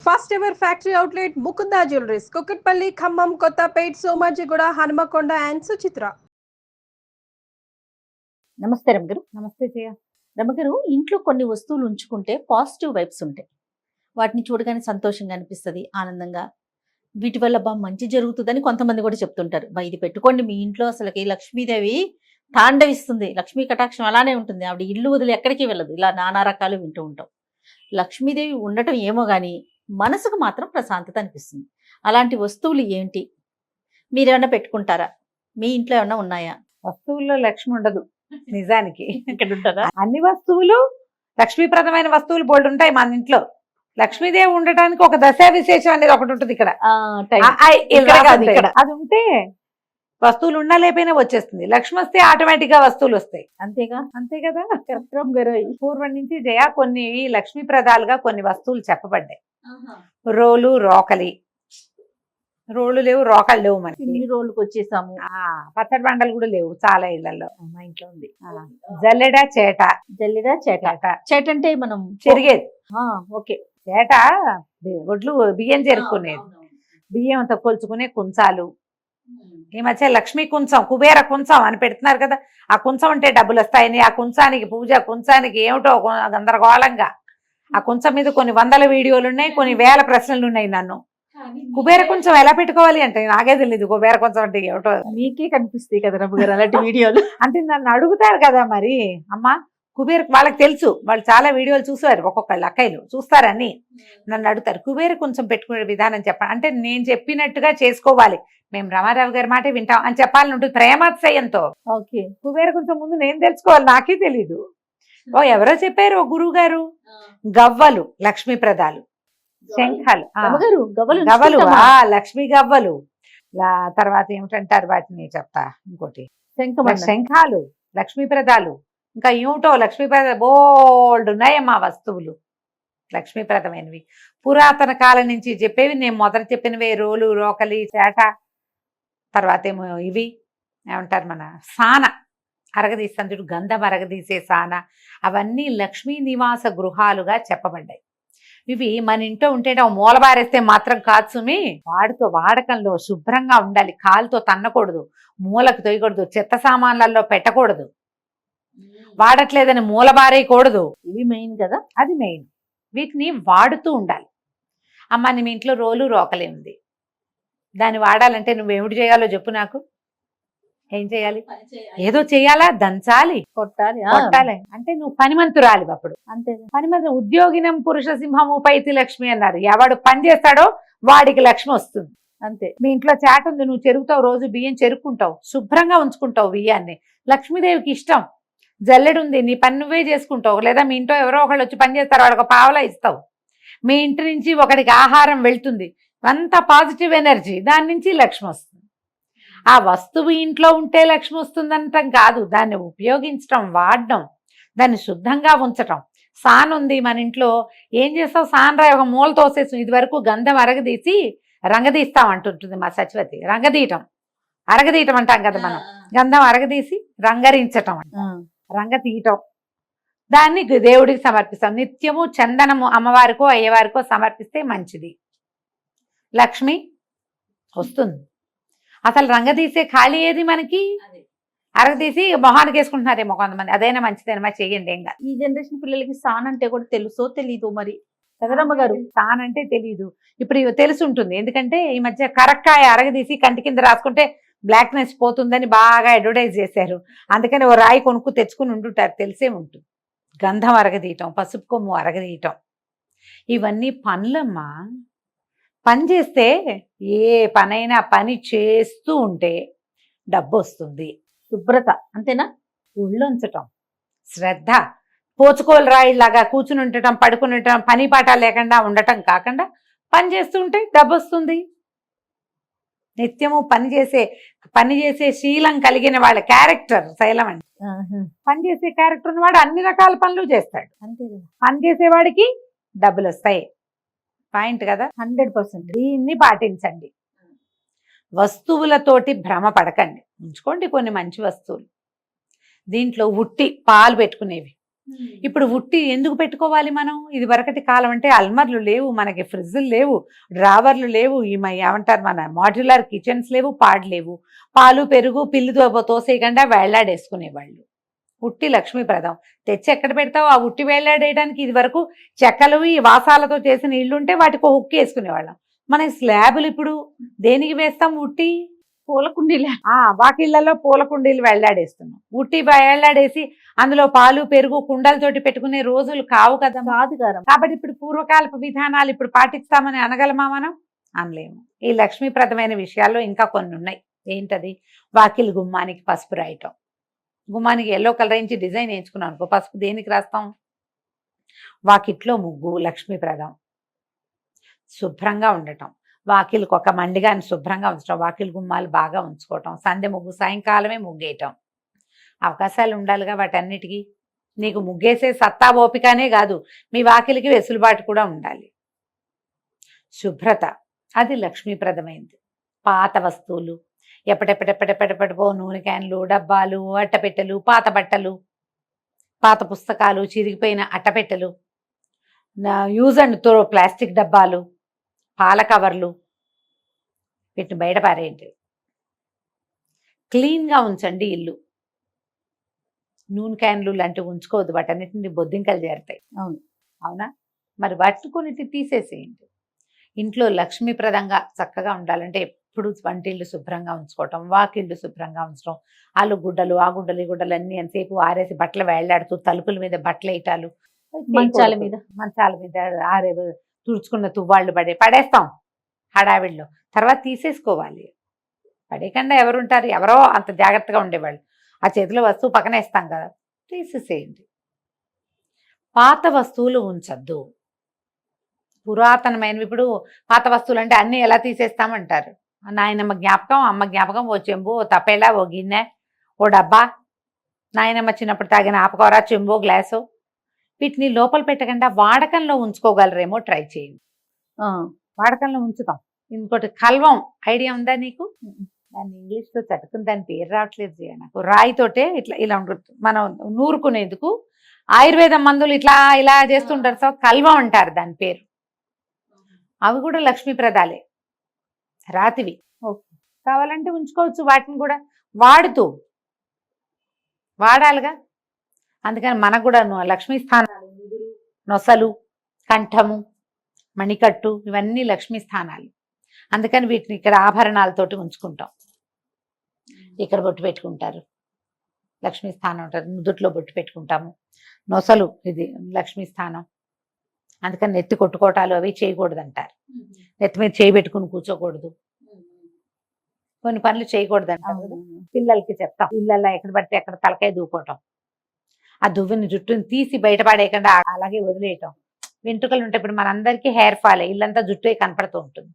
First ever factory outlet Mukunda jewelleries Kukatpally, Khammam, Kothapet, Somajiguda, Hanumakonda and Suchitra. నమస్తే రమగారు. నమస్తే జయ. రమగారు, ఇంట్లో కొన్ని వస్తువులు ఉంచుకుంటే పాజిటివ్ వైబ్స్ ఉంటాయి. వాటిని చూడగానే సంతోషంగా అనిపిస్తుంది, ఆనందంగా. వీటి వల్ల మంచి జరుగుతుందని కొంతమంది కూడా చెప్తుంటారు. ఇది పెట్టుకోండి మీ ఇంట్లో, అసలుకి లక్ష్మీదేవి తాండవిస్తుంది, లక్ష్మీ కటాక్షం అలానే ఉంటుంది, ఆవిడ ఇల్లు వదిలి ఎక్కడికి వెళ్ళదు. ఇలా నానా రకాలు వింటూ ఉంటాం. లక్ష్మీదేవి ఉండటం ఏమో కానీ మనసుకు మాత్రం ప్రశాంతత అనిపిస్తుంది. అలాంటి వస్తువులు ఏంటి? మీరేమన్నా పెట్టుకుంటారా? మీ ఇంట్లో ఏమన్నా ఉన్నాయా? వస్తువుల్లో లక్ష్మి ఉండదు నిజానికి. ఇక్కడ ఉంటారా? అన్ని వస్తువులు లక్ష్మీప్రదమైన వస్తువులు బోల్డ్ ఉంటాయి మన ఇంట్లో. లక్ష్మీదేవి ఉండటానికి ఒక దశా విశేషం అనేది ఒకటి ఉంటుంది ఇక్కడ. అది ఉంటే వస్తువులు ఉన్నా లేకపోయినా వచ్చేస్తుంది. లక్ష్మి వస్తే ఆటోమేటిక్ గా వస్తువులు వస్తాయి. అంతేగా? అంతే కదా. పూర్వం నుంచి జయ కొన్ని లక్ష్మీప్రదాలుగా కొన్ని వస్తువులు చెప్పబడ్డాయి. రోలు, రోకలి. రోళ్ళు లేవు, రోకలు లేవు మనకి. ఇన్ని రోళ్ళకి వచ్చేసాము. పచ్చడి బండలు కూడా లేవు చాలా ఇళ్లలో. మా ఇంట్లో ఉంది. జల్లెడ, చేట. జల్లెడ, చేట. చేట అంటే మనం చెరిగేది. ఓకే. చేట ఒడ్లు బియ్యం చెరుక్కునేది. బియ్యం అంతా కొలుచుకునే కుంచాలు. ఈ మధ్య లక్ష్మీ కుంచం, కుబేర కుంచం అని పెడుతున్నారు కదా. ఆ కుంచం అంటే డబ్బులు వస్తాయని, ఆ కుంచానికి పూజ, కుంచానికి ఏమిటో గందరగోళంగా. ఆ కుంచం మీద కొన్ని వందల వీడియోలు ఉన్నాయి, కొన్ని వేల ప్రశ్నలు ఉన్నాయి. నన్ను కుబేర కుంచం ఎలా పెట్టుకోవాలి అంటే నాకే తెలియదు. కుబేర కుంచం అంటే ఏమిటో మీకే కనిపిస్తాయి కదా రమ్మగారు అలాంటి వీడియోలు. అంటే నన్ను అడుగుతారు కదా మరి. అమ్మ కుబేర, వాళ్ళకి తెలుసు, వాళ్ళు చాలా వీడియోలు చూసారు, ఒక్కొక్కళ్ళు అక్కయ్యలు చూస్తారని నన్ను అడుగుతారు కుబేర కొంచెం పెట్టుకునే విధానం చెప్పండి అంటే నేను చెప్పినట్టుగా చేసుకోవాలి, మేము రామారావు గారి మాట వింటాం అని చెప్పాలని ఉంటుంది ప్రేమాత్సయంతో. ఓకే. కుబేర కొంచెం ముందు నేను తెలుసుకోవాలి, నాకే తెలీదు. ఎవరో చెప్పారు ఓ గురువు గారు. గవ్వలు లక్ష్మీప్రదాలు, శంఖాలు, గవ్వలు లక్ష్మీ గవ్వలు. తర్వాత ఏమిటంటారు వాటిని చెప్తా. ఇంకోటి శంఖాలు లక్ష్మీప్రదాలు. ఇంకా ఏమిటో లక్ష్మీప్రద బోల్డ్ ఉన్నాయమ్మా వస్తువులు లక్ష్మీప్రదమైనవి. పురాతన కాలం నుంచి చెప్పేవి నేను మొదట చెప్పినవే రోలు, రోకలి, చేట. తర్వాత ఏమో ఇవి ఏమంటారు మన సాన, అరగదీస్తాను చూడు, గంధం అరగదీసే సాన. అవన్నీ లక్ష్మీ నివాస గృహాలుగా చెప్పబడ్డాయి. ఇవి మన ఇంట్లో ఉంటే మూలబారేస్తే మాత్రం కాదు సుమి, వాడకంలో శుభ్రంగా ఉండాలి. కాలుతో తన్నకూడదు, మూలకు తొయ్యకూడదు, చెత్త సామాన్లలో పెట్టకూడదు, వాడట్లేదని మూలబారేయకూడదు. ఇవి మెయిన్ కదా. అది మెయిన్. వీటిని వాడుతూ ఉండాలి. అమ్మ నీ ఇంట్లో రోలు, రోకలే ఉంది, దాన్ని వాడాలంటే నువ్వేమిటి చేయాలో చెప్పు నాకు. ఏం చేయాలి? ఏదో చేయాలా, దంచాలి, కొట్టాలి. అంటే నువ్వు పనిమంతురాలి. అప్పుడు అంతే. పనిమంతు ఉద్యోగినం పురుష సింహము పైతి లక్ష్మి అన్నారు. ఎవడు పని చేస్తాడో వాడికి లక్ష్మి వస్తుంది. అంతే. మీ ఇంట్లో చేట ఉంది, నువ్వు చెరుకుతావు, రోజు బియ్యం చెరుక్కుంటావు, శుభ్రంగా ఉంచుకుంటావు బియ్యాన్ని, లక్ష్మీదేవికి ఇష్టం. జల్లెడు ఉంది, నీ పని నువ్వే చేసుకుంటావు. లేదా మీ ఇంట్లో ఎవరో ఒకళ్ళు వచ్చి పని చేస్తారు, వాళ్ళకి పావలా ఇస్తావు. మీ ఇంటి నుంచి ఒకడికి ఆహారం వెళ్తుంది, అంతా పాజిటివ్ ఎనర్జీ, దాని నుంచి లక్ష్మి వస్తుంది. ఆ వస్తువు ఇంట్లో ఉంటే లక్ష్మి వస్తుందంటాం కాదు, దాన్ని ఉపయోగించటం, వాడడం, దాన్ని శుద్ధంగా ఉంచటం. సాన్ ఉంది మన ఇంట్లో, ఏం చేస్తావు? సాన్ రాయి ఒక మూల తోసేసి, ఇది వరకు గంధం అరగదీసి రంగదీస్తాం అంటుంటుంది మా సచివతి. అరగదీయటం అంటాం కదా మనం. గంధం అరగదీసి రంగరించటం అంట, రంగ తీయటం. దాన్ని దేవుడికి సమర్పిస్తాం. నిత్యము చందనము అమ్మవారికో అయ్యవారికో సమర్పిస్తే మంచిది, లక్ష్మి వస్తుంది. అసలు రంగదీసే ఖాళీ ఏది మనకి? అరగదీసి మొహానికి వేసుకుంటున్నారేమో కొంతమంది, అదైనా మంచిదేనమ్మా, చెయ్యండి. ఏం కాదు. ఈ జనరేషన్ పిల్లలకి సాన్ అంటే కూడా తెలుసో తెలీదు మరి కదరమ్మ గారు. సాన్ అంటే తెలీదు, ఇప్పుడు తెలిసి ఉంటుంది. ఎందుకంటే ఈ మధ్య కరక్కాయ అరగదీసి కంటి కింద రాసుకుంటే బ్లాక్నెస్ పోతుందని బాగా అడ్వర్టైజ్ చేశారు. అందుకని ఓ రాయి కొనుక్కు తెచ్చుకుని ఉంటుంటారు, తెలిసే ఉంటుంది. గంధం అరగదీయటం, పసుపు కొమ్ము అరగదీయటం, ఇవన్నీ పనులమ్మా. పని చేస్తే ఏ పనైనా పని చేస్తూ ఉంటే డబ్బు వస్తుంది. శుభ్రత అంతేనా? ఉళ్ళొంచటం, శ్రద్ధ, పోచుకోలు రాయిలాగా కూర్చుని ఉండటం, పడుకుని ఉండటం, పని పాట లేకుండా ఉండటం కాకుండా పని చేస్తూ ఉంటే డబ్బు వస్తుంది. నిత్యము పనిచేసే శీలం కలిగిన వాళ్ళ క్యారెక్టర్ శైలం అండి. పనిచేసే క్యారెక్టర్ వాడు అన్ని రకాల పనులు చేస్తాడు. అంతే. పని చేసేవాడికి డబ్బులు వస్తాయి. పాయింట్ కదా. 100%. దీన్ని పాటించండి. వస్తువులతోటి భ్రమ పడకండి, ఉంచుకోండి కొన్ని మంచి వస్తువులు. దీంట్లో ఉట్టి పాలు పెట్టుకునేవి, ఇప్పుడు ఉట్టి ఎందుకు పెట్టుకోవాలి మనం? ఇది వరకటి కాలం అంటే అల్మర్లు లేవు, మనకి ఫ్రిడ్జ్లు లేవు, డ్రావర్లు లేవు, ఏమంటారు మన మాడ్యులర్ కిచెన్స్ లేవు, లేవు. పాలు పెరుగు పిల్లితో తోసేయకుండా వేళ్లాడేసుకునేవాళ్ళు. ఉట్టి లక్ష్మీప్రదం తెచ్చి ఎక్కడ పెడతావు? ఆ ఉట్టి వేళ్లాడేయడానికి ఇది వరకు చెక్కలు ఈ వాసాలతో చేసిన ఇళ్ళుంటే వాటికి ఒక హుక్కి వేసుకునేవాళ్ళం. మన స్లాబులు ఇప్పుడు దేనికి వేస్తాం? ఉట్టి పూల కుండీలే. వాకిళ్లలో పూల కుండీలు వేళ్లాడేస్తున్నాం. ఉట్టి వేళ్లాడేసి అందులో పాలు పెరుగు కుండలతోటి పెట్టుకునే రోజులు కావు కదా. కాదు గారు. కాబట్టి ఇప్పుడు పూర్వకాలపు విధానాలు ఇప్పుడు పాటిస్తామని అనగలమా మనం? అనలేము. ఈ లక్ష్మీప్రదమైన విషయాల్లో ఇంకా కొన్ని ఉన్నాయి. ఏంటది? వాకిలి గుమ్మానికి పసుపు రాయటం. గుమ్మానికి ఎల్లో కలర్ వేయించి డిజైన్ వేయించుకున్నాం అనుకో, పసుపు దేనికి రాస్తాం? వాకిట్లో ముగ్గు లక్ష్మీప్రదం. శుభ్రంగా ఉండటం, వాకిలికి ఒక మండిగాని శుభ్రంగా ఉంచడం, వాకిలి గుమ్మాలు బాగా ఉంచుకోవటం, సంధ్య ముగ్గు సాయంకాలమే ముగ్గేయటం. అవకాశాలు ఉండాలిగా వాటన్నిటికీ. నీకు ముగ్గేసే సత్తా ఓపికనే కాదు, మీ వాకిలికి వెసులుబాటు కూడా ఉండాలి. శుభ్రత అది లక్ష్మీప్రదమైంది. పాత వస్తువులు ఎప్పటెప్పటెప్పటెప్పటెప్పటిపో నూనె క్యాన్లు, డబ్బాలు, అట్టపెట్టెలు, పాత బట్టలు, పాత పుస్తకాలు, చిరిగిపోయిన అట్టపెట్టెలు, యూజ్ అండ్ త్రో ప్లాస్టిక్ డబ్బాలు, పాల కవర్లు, వీటిని బయట పారేయండి. క్లీన్గా ఉంచండి ఇల్లు. నూనె క్యాన్లు లాంటివి ఉంచుకోవద్దు, వాటన్నిటిని బొద్దింకలు చేరుతాయి. అవునా? మరి వాటిని కొన్నిటి తీసేసేయండి. ఇంట్లో లక్ష్మీప్రదంగా చక్కగా ఉండాలంటే ఎప్పుడు వంటిళ్ళు శుభ్రంగా ఉంచుకోవటం, వాకిళ్ళు శుభ్రంగా ఉంచడం, ఆలు గుడ్డలు ఆ గుడ్డలు ఈ గుడ్డలు అన్నీ ఎంతసేపు ఆరేసి బట్టలు వేళ్లాడుతూ తలుపుల మీద బట్టలు వేయటాలు, మంచాల మీద ఆరే తుడుచుకున్న తువ్వాళ్ళు పడేస్తాం హడావిడిలో. తర్వాత తీసేసుకోవాలి. పడేయకుండా ఎవరుంటారు? ఎవరో అంత జాగ్రత్తగా ఉండేవాళ్ళు. ఆ చేతిలో వస్తువు పక్కన వేస్తాం కదా, తీసేసేయండి. పాత వస్తువులు ఉంచద్దు. పురాతనమైనవి. ఇప్పుడు పాత వస్తువులు అంటే అన్నీ ఎలా తీసేస్తామంటారు. నాయనమ్మ జ్ఞాపకం, అమ్మ జ్ఞాపకం, ఓ చెంబు, ఓ తపేలా, ఓ గిన్నె, ఓ డబ్బా, నాయనమ్మ చిన్నప్పుడు తాగిన ఆపకూర, చెంబు, గ్లాసు, వీటిని లోపల పెట్టకుండా వాడకంలో ఉంచుకోగలరేమో ట్రై చేయండి. వాడకంలో ఉంచుతాం. ఇంకోటి కల్వం ఐడియా ఉందా నీకు? దాన్ని ఇంగ్లీష్లో చట్టుకుని దాని పేరు రావట్లేదు నాకు. రాయితోటే ఇట్లా ఇలా ఉంటుంది, మనం నూరుకునేందుకు ఆయుర్వేదం మందులు ఇట్లా ఇలా చేస్తుంటారు. సో కల్వం అంటారు దాని పేరు. అవి కూడా లక్ష్మీప్రదాలే, రాతివి. కావాలంటే ఉంచుకోవచ్చు. వాటిని కూడా వాడాలిగా. అందుకని మనకు కూడా లక్ష్మీ స్థానాలు, నొసలు, కంఠము, మణికట్టు, ఇవన్నీ లక్ష్మీ స్థానాలు. అందుకని వీటిని ఇక్కడ ఆభరణాలతోటి ఉంచుకుంటాం. ఇక్కడ బొట్టు పెట్టుకుంటారు, లక్ష్మీ స్థానం ఉంటారు. నుదుట్లో బొట్టు పెట్టుకుంటాము. నొసలు ఇది లక్ష్మీ స్థానం. అందుకని నెత్తి కొట్టుకోవటాలు అవి చేయకూడదు అంటారు. నెత్తి మీద చేయి పెట్టుకుని కూర్చోకూడదు, కొన్ని పనులు చేయకూడదు అంటారు. పిల్లలకి చెప్తాం, ఇళ్ళల్లో ఎక్కడ పడితే ఎక్కడ తలకాయ దూకోవటం, ఆ దువ్విని జుట్టుని తీసి బయటపడేయకుండా అలాగే వదిలేయటం. వెంట్రుకలు ఉంటే ఇప్పుడు మనందరికీ హెయిర్ ఫాల్, ఇల్లంతా జుట్టు కనపడుతూ ఉంటుంది.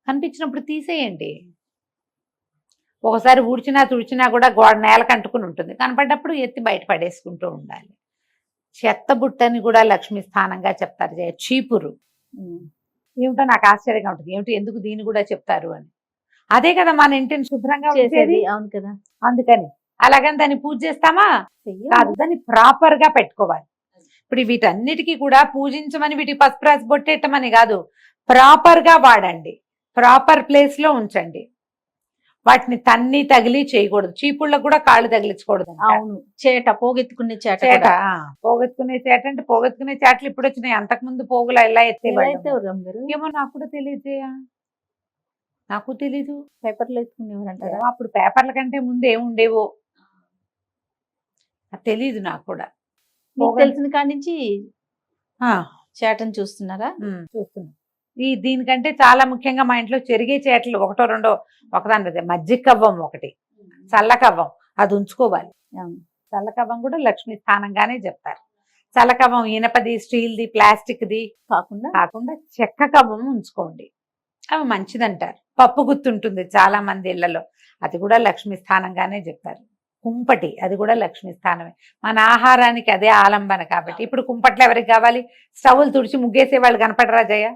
కనిపించినప్పుడు తీసేయండి. ఒకసారి ఊడ్చినా తుడిచినా కూడా నేలకు అంటుకుని ఉంటుంది. కనపడ్డప్పుడు ఎత్తి బయట పడేసుకుంటూ ఉండాలి. చెత్త బుట్టని కూడా లక్ష్మీ స్థానంగా చెప్తారు. చీపురు ఏమిటో నాకు ఆశ్చర్యంగా ఉంటుంది, ఏమిటి ఎందుకు దీన్ని కూడా చెప్తారు అని. అదే కదా మన ఇంటిని శుభ్రంగా ఉంచేది. అవును కదా. అందుకని అలాగని దాన్ని పూజ చేస్తామా? కాదు, దాన్ని ప్రాపర్ గా పెట్టుకోవాలి. ఇప్పుడు వీటన్నిటికీ కూడా పూజించమని, వీటి పసుపు రాసి బొట్టేట్టమని కాదు, ప్రాపర్ గా వాడండి, ప్రాపర్ ప్లేస్ లో ఉంచండి. వాటిని తన్ని తగిలి చేయకూడదు. చీపుళ్ళకు కూడా కాళ్ళు తగిలించకూడదు. అవును, చేట, పోగెత్తుకునే చేట. పోగెత్తుకునే చేట అంటే పోగెత్తుకునే చేటలు ఇప్పుడు వచ్చినాయి. అంతకు ముందు పోగులు ఎలా ఎత్తేవాళ్ళు ఏమో నాకు కూడా తెలియజేయా, నాకు తెలీదు. పేపర్లు ఎత్తుకునేవారంటారా? అప్పుడు పేపర్ల కంటే ముందు ఏముండేవో తెలీదు నాకు కూడా. తెలిసిన కాడి నుంచి చేటను చూస్తున్నారా? చూస్తున్నా. దీనికంటే చాలా ముఖ్యంగా మా ఇంట్లో చెరిగే చేటలు ఒకటో రెండో, ఒకదాని మజ్జిగ కవ్వం ఒకటి, చల్లకవ్వం, అది ఉంచుకోవాలి. చల్లకవ్వం కూడా లక్ష్మీ స్థానంగానే చెప్తారు. చల్లకవ్వం ఇనపది, స్టీల్ది, ప్లాస్టిక్ది కాకుండా చెక్క కవ్వం ఉంచుకోండి, అవి మంచిదంటారు. పప్పు గుర్తుంటుంది చాలా మంది ఇళ్లలో, అది కూడా లక్ష్మీ స్థానంగానే చెప్తారు. కుంపటి, అది కూడా లక్ష్మీ స్థానమే. మన ఆహారానికి అదే ఆలంబన కాబట్టి. ఇప్పుడు కుంపట్లు ఎవరికి కావాలి? స్టవ్లు తుడిచి ముగ్గేసే వాళ్ళు కనపడరా జయ?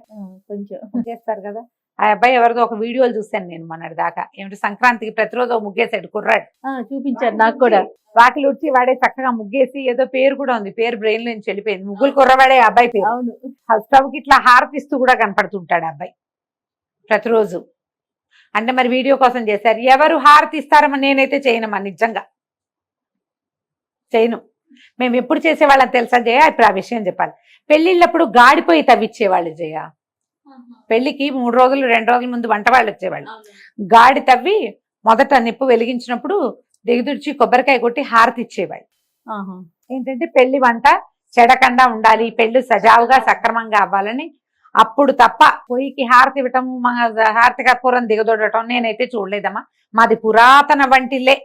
కొంచెం ముగ్గేస్తారు కదా. ఆ అబ్బాయి ఎవరిదో ఒక వీడియోలు చూశాను నేను మొన్నటి దాకా. ఏమిటి సంక్రాంతికి ప్రతిరోజు ఒక ముగ్గేసాడు కుర్రాడు. చూపించారు నాకు కూడా. వాకిలి ఉడిచి వాడే చక్కగా ముగ్గేసి, ఏదో పేరు కూడా ఉంది, పేరు బ్రెయిన్ నుంచి వెళ్ళిపోయింది. ముగ్గులు కుర్రవాడే అబ్బాయి పేరు. అవును. స్టవ్ కి ఇట్లా హారతిస్తూ కూడా కనపడుతుంటాడు అబ్బాయి ప్రతిరోజు. అంటే మరి వీడియో కోసం చేశారు. ఎవరు హారతి ఇస్తారమ్మా? నేనైతే చేయనమ్మా, నిజంగా చేయను. మేము ఎప్పుడు చేసేవాళ్ళని తెలుసా జయ? ఇప్పుడు ఆ విషయం చెప్పాలి. పెళ్ళిళ్ళప్పుడు గాడిపోయి తవ్విచ్చేవాళ్ళు జయ. పెళ్లికి 3 రోజులు 2 రోజుల ముందు వంట వాళ్ళు వచ్చేవాళ్ళు. గాడి తవ్వి మొదట నిప్పు వెలిగించినప్పుడు దిగుదుడిచి కొబ్బరికాయ కొట్టి హారతి ఇచ్చేవాళ్ళు. ఏంటంటే పెళ్లి వంట చెడకుండా ఉండాలి, పెళ్లి సజావుగా సక్రమంగా అవ్వాలని. అప్పుడు తప్ప పొయ్యికి హారతి ఇవ్వటం, హారతి కర్పూరం దిగదొడటం నేనైతే చూడలేదమ్మా. మాది పురాతన వంటిల్లే,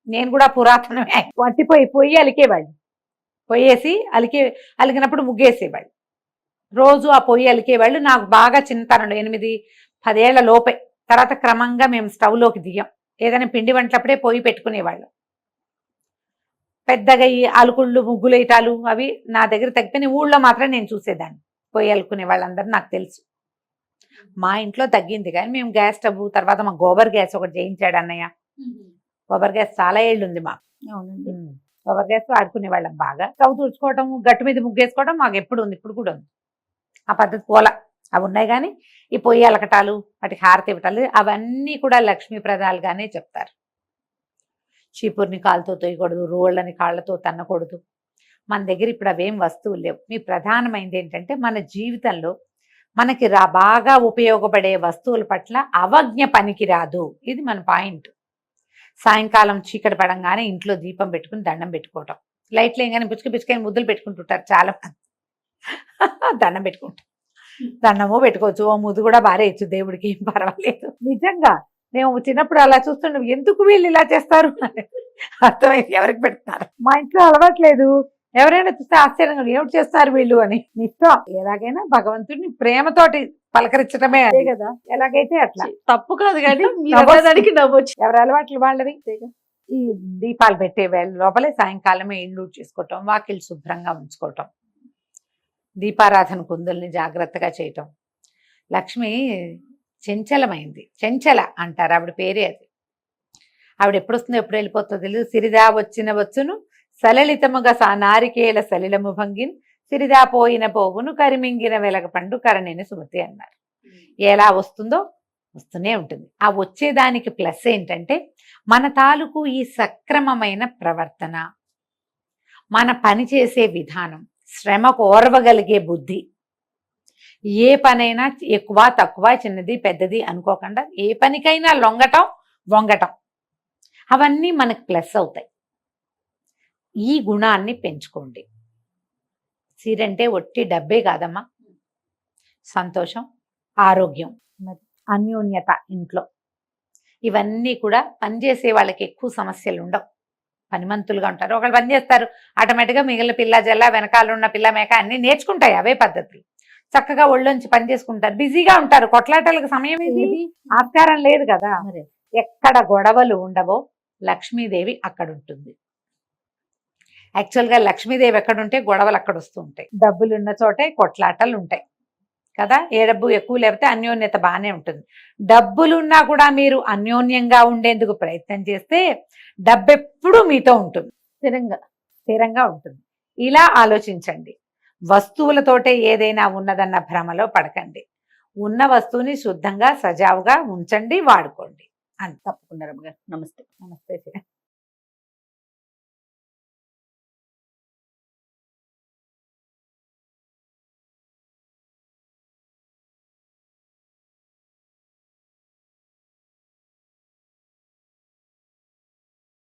నేను కూడా పురాతనమే. వంటిపోయి పొయ్యి అలికేవాళ్ళు, పొయ్యేసి అలికినప్పుడు ముగ్గేసేవాళ్ళు. రోజు ఆ పొయ్యి అలికేవాళ్ళు. నాకు బాగా చిన్నతనంలో 8-10 ఏళ్ల లోపే. తర్వాత క్రమంగా మేము స్టవ్లోకి దిగాం. ఏదైనా పిండి వంటలప్పుడే పొయ్యి పెట్టుకునేవాళ్ళు. పెద్దగా ఈ అలుకుళ్ళు ముగ్గులు వేయటాలు అవి నా దగ్గర తగ్గిపోయిన. ఊళ్ళో మాత్రం నేను చూసేదాన్ని పొయ్యి అలుకునే వాళ్ళందరూ నాకు తెలుసు. మా ఇంట్లో తగ్గింది కానీ మేము గ్యాస్ స్టవ్, తర్వాత మా గోబర్ గ్యాస్ ఒకటి చేయించాడు అన్నయ్య. గోబర్ గ్యాస్ చాలా ఏళ్ళు ఉంది మాకు. అవునండి. గోబర్ గ్యాస్ వాడుకునే వాళ్ళం బాగా. స్టవ్ తుడుచుకోవటం, గట్టు మీద ముగ్గేసుకోవడం మాకు ఎప్పుడు ఉంది, ఇప్పుడు కూడా ఉంది. ఆ పద్ధతి పోల. అవి ఉన్నాయి కానీ ఈ పొయ్యి అలకటాలు, వాటికి హారతి ఇవ్వటాలు అవన్నీ కూడా లక్ష్మీప్రదాలుగానే చెప్తారు. చీపుర్ని కాలుతో తొయ్యకూడదు, రోళ్ళని కాళ్ళతో తన్నకూడదు. మన దగ్గర ఇప్పుడు అవేం వస్తువులు లేవు. మీ ప్రధానమైనది ఏంటంటే మన జీవితంలో మనకి బాగా ఉపయోగపడే వస్తువుల పట్ల అవజ్ఞ పనికి రాదు. ఇది మన పాయింట్. సాయంకాలం చీకటి పడంగానే ఇంట్లో దీపం పెట్టుకుని దండం పెట్టుకోవటం. లైట్లు వేయగానే పిచ్చుకని ముద్దులు పెట్టుకుంటుంటారు చాలా మంది. దండం పెట్టుకుంటాం. దండము పెట్టుకోవచ్చు, ఓ ముద్దు కూడా బారేయచ్చు, దేవుడికి ఏం పర్వాలేదు. నిజంగా మేము చిన్నప్పుడు అలా చూస్తున్నాం, ఎందుకు వీళ్ళు ఇలా చేస్తారు అర్థమైంది. ఎవరికి పెడుతున్నారు? మా ఇంట్లో అలవాట్లేదు. ఎవరైనా చూస్తే ఆశ్చర్యంగా ఏమిటి చేస్తారు వీళ్ళు అని. నిత్యం ఎలాగైనా భగవంతుడిని ప్రేమతోటి పలకరించడమే అదే కదా. ఎలాగైతే అట్లా తప్పు కాదు కానీ మీరు నవ్వచ్చు. ఎవరి అలవాట్లు వాళ్ళవి. ఈ దీపాలు పెట్టే వేళ లోపలే సాయంకాలమే ఇల్లు చేసుకోవటం, వాకిలు శుభ్రంగా ఉంచుకోవటం, దీపారాధన కుందుల్ని జాగ్రత్తగా చేయటం. లక్ష్మి చెంచలమైంది, చెంచల అంటారు ఆవిడ పేరే అది. ఆవిడ ఎప్పుడు వస్తుందో ఎప్పుడు వెళ్ళిపోతుందో తెలియదు. సిరిదా వచ్చిన వచ్చును సలలితముగా నారికేల సలిలము భంగిన్, సిరిదా పోయిన పోగును కరిమింగిన వెలగ పండు కరణిని సుమతి అన్నారు. ఎలా వస్తుందో వస్తూనే ఉంటుంది. ఆ వచ్చేదానికి ప్లస్ ఏంటంటే మన తాలూకు ఈ సక్రమమైన ప్రవర్తన, మన పని చేసే విధానం, శ్రమకు ఓర్వగలిగే బుద్ధి, ఏ పనైనా ఎక్కువ తక్కువ చిన్నది పెద్దది అనుకోకుండా ఏ పనికైనా లొంగటం వంగటం, అవన్నీ మనకు ప్లస్ అవుతాయి. ఈ గుణాన్ని పెంచుకోండి. సిరంటే ఒట్టి డబ్బే కాదమ్మా, సంతోషం, ఆరోగ్యం, అన్యోన్యత ఇంట్లో, ఇవన్నీ కూడా పనిచేసే వాళ్ళకి ఎక్కువ సమస్యలు ఉండవు. పనిమంతులుగా ఉంటారు. ఒకళ్ళు పని చేస్తారు, ఆటోమేటిక్గా మిగిలిన పిల్ల జల్ల వెనకాల ఉన్న పిల్ల మేక అన్ని నేర్చుకుంటాయి. అవే పద్ధతులు. చక్కగా ఒళ్ళొంచి పని చేసుకుంటారు, బిజీగా ఉంటారు. కొట్లాటలకు సమయం ఏది? ఆస్కారం లేదు కదా. ఎక్కడ గొడవలు ఉండవో లక్ష్మీదేవి అక్కడ ఉంటుంది. యాక్చువల్గా లక్ష్మీదేవి ఎక్కడుంటే గొడవలు అక్కడ వస్తూ ఉంటాయి. డబ్బులు ఉన్న చోటే కొట్లాటలు ఉంటాయి కదా. ఏ డబ్బు ఎక్కువ లేకపోతే అన్యోన్యత బాగానే ఉంటుంది. డబ్బులున్నా కూడా మీరు అన్యోన్యంగా ఉండేందుకు ప్రయత్నం చేస్తే డబ్బు ఎప్పుడూ మీతో ఉంటుంది, స్థిరంగా ఉంటుంది. ఇలా ఆలోచించండి. వస్తువులతోటే ఏదైనా ఉన్నదన్న భ్రమలో పడకండి. ఉన్న వస్తువుని శుద్ధంగా సజావుగా ఉంచండి, వాడుకోండి. అని తప్పకుండా రమ్మ గారు. నమస్తే. నమస్తే.